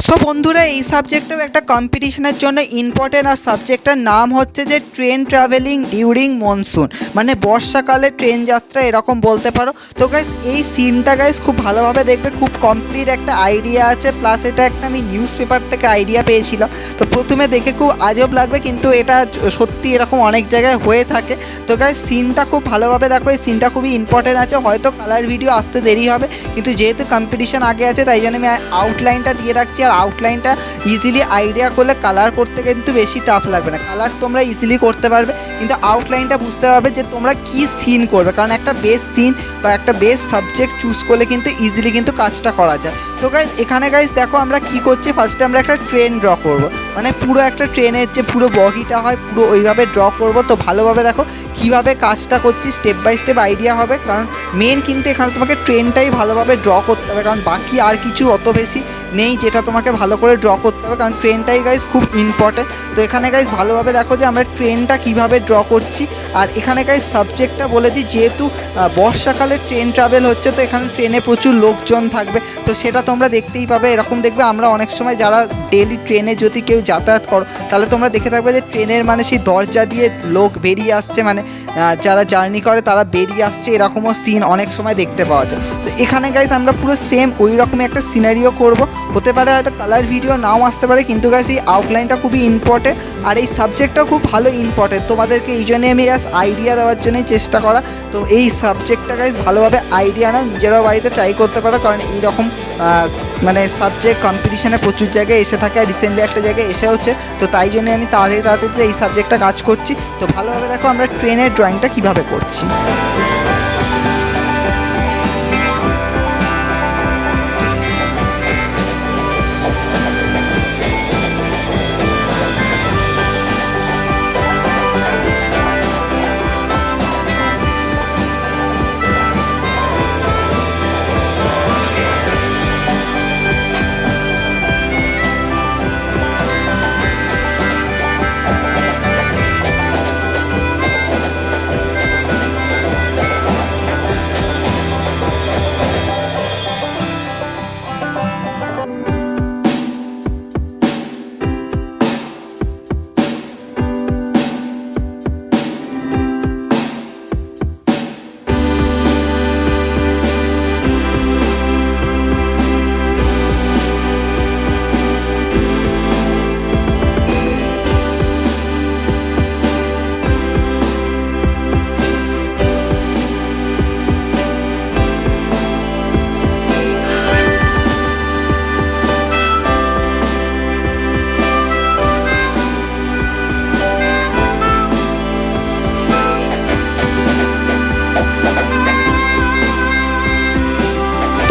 So বন্ধুরা, এই সাবজেক্টটাও একটা কম্পিটিশনের জন্য ইম্পর্টেন্ট। আর সাবজেক্টটার নাম হচ্ছে যে ট্রেন ট্রাভেলিং ডিউরিং মনসুন, মানে বর্ষাকালে ট্রেন যাত্রা এরকম বলতে পারো। তো গাইস এই সিনটা গাইস খুব ভালোভাবে দেখবে, খুব কমপ্লিট একটা আইডিয়া আছে, প্লাস এটা একটা আমি নিউজ পেপার থেকে আইডিয়া পেয়েছিলাম। তো প্রথমে দেখে খুব আজব লাগবে, কিন্তু এটা সত্যি এরকম অনেক জায়গায় হয়ে থাকে। তো গাইস সিনটা খুব ভালোভাবে দেখো, এই সিনটা খুবই ইম্পর্টেন্ট আছে। হয়তো কালার ভিডিও আসতে দেরি হবে, কিন্তু যেহেতু কম্পিটিশন আগে আছে তাই জন্য আমি আউটলাইনটা দিয়ে রাখছি। আর আউটলাইনটা ইজিলি আইডিয়া করলে কালার করতে কিন্তু বেশি টাফ লাগবে না। কালার তোমরা ইজিলি করতে পারবে, কিন্তু আউটলাইনটা বুঝতে পারবে যে তোমরা কি সিন করবে, কারণ একটা বেস্ট সিন বা একটা বেস্ট সাবজেক্ট চুজ করলে কিন্তু ইজিলি কিন্তু কাজটা করা যায়। তো গাইজ এখানে গাইজ দেখো আমরা কি করছি, ফার্স্টে আমরা একটা ট্রেন ড্র করব, মানে পুরো একটা ট্রেনের যে পুরো বগিটা হয় পুরো ওইভাবে ড্র করব। তো ভালোভাবে দেখো কিভাবে কাজটা করছি, স্টেপ বাই স্টেপ আইডিয়া হবে, কারণ মেন কিন্তু এখানে তোমাকে ট্রেনটাই ভালোভাবে ড্র করতে হবে, কারণ বাকি আর কিছু অত বেশি নেই যেটা তোমাকে ভালো করে ড্র করতে হবে, কারণ ট্রেনটাই গাইজ খুব ইম্পর্টেন্ট। তো এখানে গাইজ ভালোভাবে দেখো যে আমরা ট্রেনটা কিভাবে ড্র করছি। আর এখানে গাইজ সাবজেক্টটা বলে দিই, যেহেতু বর্ষাকালে ট্রেন ট্রাভেল হচ্ছে, তো এখানে ট্রেনে প্রচুর লোকজন থাকবে, তো সেটা তোমরা দেখতেই পাবে। এরকম দেখবে আমরা অনেক সময় যারা ডেলি ট্রেনে যদি কেউ যাতায়াত করো, তাহলে তোমরা দেখে থাকবে যে ট্রেনের মানে সেই দরজা দিয়ে লোক বেরিয়ে আসছে, মানে যারা জার্নি করে তারা বেরিয়ে আসছে, এরকমও সিন অনেক সময় দেখতে পাওয়া যায়। তো এখানে গাইজ আমরা পুরো সেম ওই রকমই একটা সিনারিও করব। হতে পারে হয়তো কালার ভিডিও নাও আসতে পারে, কিন্তু গাইজ এই আউটলাইনটা খুবই ইম্পর্টেন্ট, আর এই সাবজেক্টটাও খুব ভালো ইম্পর্টেন্ট। তোমাদেরকে এই জন্যই আমি গাইজ আইডিয়া দেওয়ার জন্যই চেষ্টা করা। তো এই সাবজেক্টটা গাইজ ভালোভাবে আইডিয়া নাও, নিজেরাও বাড়িতে ট্রাই করতে পারো, কারণ এইরকম মানে সাবজেক্ট কম্পিটিশানে প্রচুর জায়গায় এসে থাকে, আর রিসেন্টলি একটা জায়গায় এসে হচ্ছে। তো তাই জন্যে আমি তাড়াতাড়ি এই সাবজেক্টটা কাজ করছি। তো ভালোভাবে দেখো আমরা ট্রেনের ড্রয়িংটা কীভাবে করছি।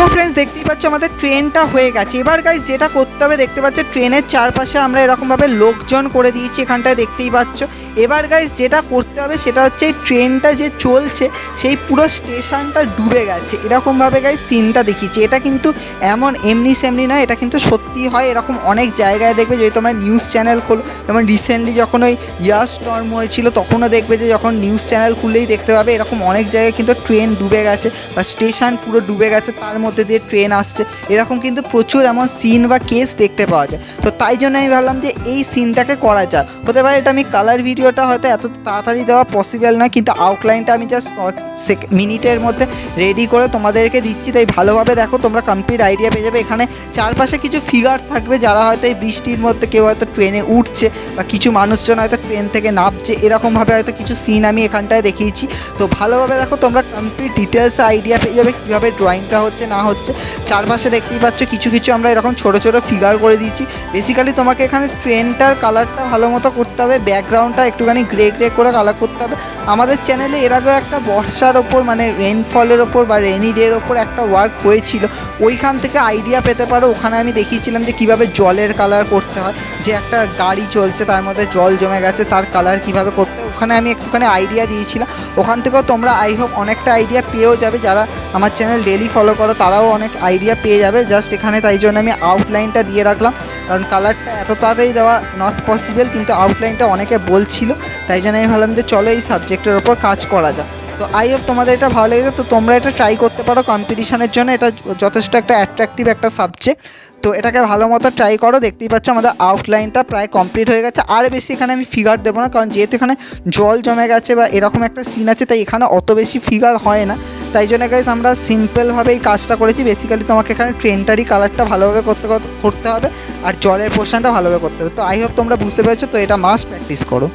তো ফ্রেন্ডস দেখতেই পাচ্ছ আমাদের ট্রেনটা হয়ে গেছে। এবার গাইজ যেটা করতে হবে, দেখতে পাচ্ছ ট্রেনের চারপাশে আমরা এরকমভাবে লোকজন করে দিয়েছি, এখানটায় দেখতেই পাচ্ছ। এবার গাইজ যেটা করতে হবে সেটা হচ্ছে এই ট্রেনটা যে চলছে সেই পুরো স্টেশনটা ডুবে গেছে, এরকমভাবে গাইজ সিনটা দেখিয়েছি। এটা কিন্তু এমনি সেমনি নয়, এটা কিন্তু সত্যি হয়। এরকম অনেক জায়গায় দেখবে, যদি তোমরা নিউজ চ্যানেল খোলো, যেমন রিসেন্টলি যখন ওই স্টর্ম হয়েছিল তখনও দেখবে যে যখন নিউজ চ্যানেল খুললেই দেখতে পাবে এরকম অনেক জায়গায় কিন্তু ট্রেন ডুবে গেছে বা স্টেশন পুরো ডুবে গেছে, তার মধ্যে দিয়ে ট্রেন আসছে, এরকম কিন্তু প্রচুর এমন সিন বা কেস দেখতে পাওয়া যায়। তো তাই জন্য আমি ভাবলাম যে এই সিনটাকে করা যায়। হতে পারে এটা আমি কালার ভিডিওটা হয়তো এত তাড়াতাড়ি দেওয়া পসিবল না, কিন্তু আউটলাইনটা আমি জাস্ট মিনিটের মধ্যে রেডি করে তোমাদেরকে দিচ্ছি। তাই ভালোভাবে দেখো, তোমরা কমপ্লিট আইডিয়া পেয়ে যাবে। এখানে চারপাশে কিছু ফিগার থাকবে, যারা হয়তো এই বৃষ্টির মধ্যে কেউ হয়তো ট্রেনে উঠছে বা কিছু মানুষজন হয়তো ট্রেন থেকে নামছে, এরকমভাবে হয়তো কিছু সিন আমি এখানটায় দেখিয়েছি। তো ভালোভাবে দেখো, তোমরা কমপ্লিট ডিটেলসে আইডিয়া পেয়ে যাবে কীভাবে ড্রয়িংটা হচ্ছে না হচ্ছে। চারপাশে দেখতেই পাচ্ছ কিছু কিছু আমরা এরকম ছোটো ছোটো ফিগার করে দিয়েছি। বেসিক্যালি তোমাকে এখানে ট্রেনটার কালারটা ভালো মতো করতে হবে, ব্যাকগ্রাউন্ডটা একটুখানি গ্রে করে কালার করতে হবে। আমাদের চ্যানেলে এর আগেও একটা বর্ষার ওপর মানে রেনফলের ওপর বা রেনি ডের ওপর একটা ওয়ার্ক হয়েছিল, ওইখান থেকে আইডিয়া পেতে পারো। ওখানে আমি দেখিয়েছিলাম যে কীভাবে জলের কালার করতে হয়, যে একটা গাড়ি চলছে তার মধ্যে জল জমে গেছে তার কালার কীভাবে করতে হয়, ওখানে আমি একটুখানি আইডিয়া দিয়েছিলাম। ওখান থেকেও তোমরা আই হোপ অনেকটা আইডিয়া পেয়েও যাবে, যারা আমার চ্যানেল ডেলি ফলো করো তারাও অনেক আইডিয়া পেয়ে যাবে। জাস্ট এখানে তাই জন্য আমি আউটলাইনটা দিয়ে রাখলাম, কারণ কালারটা এত তাড়াতাড়ি দেওয়া নট পসিবল, কিন্তু আউটলাইনটা অনেকে বলছিল, তাই জন্য আমি ভাবলাম যে চলো এই সাবজেক্টের ওপর কাজ করা যায়। তো আই হোপ তোমাদের এটা ভালো লেগেছে, তো তোমরা এটা ট্রাই করতে পারো কম্পিটিশনের জন্য, এটা যথেষ্ট একটা অ্যাট্রাকটিভ একটা সাবজেক্ট। তো এটাকে ভালো মতো ট্রাই করো। দেখতেই পাচ্ছ আমাদের আউটলাইনটা প্রায় কমপ্লিট হয়ে গেছে। আর বেশি এখানে আমি ফিগার দেবো না, কারণ যেহেতু এখানে জল জমে গেছে বা এরকম একটা সিন আছে, তাই এখানে অত বেশি ফিগার হয় না। তাই জন্য গাইজ আমরা সিম্পলভাবেই কাজটা করেছি। বেসিক্যালি তোমাকে এখানে ট্রেনটারই কালারটা ভালোভাবে করতে হবে আর জলের পোর্শনটা ভালোভাবে করতে হবে। তো আই হোপ তোমরা বুঝতে পেরেছো। তো এটা মাস্ট প্র্যাকটিস করো।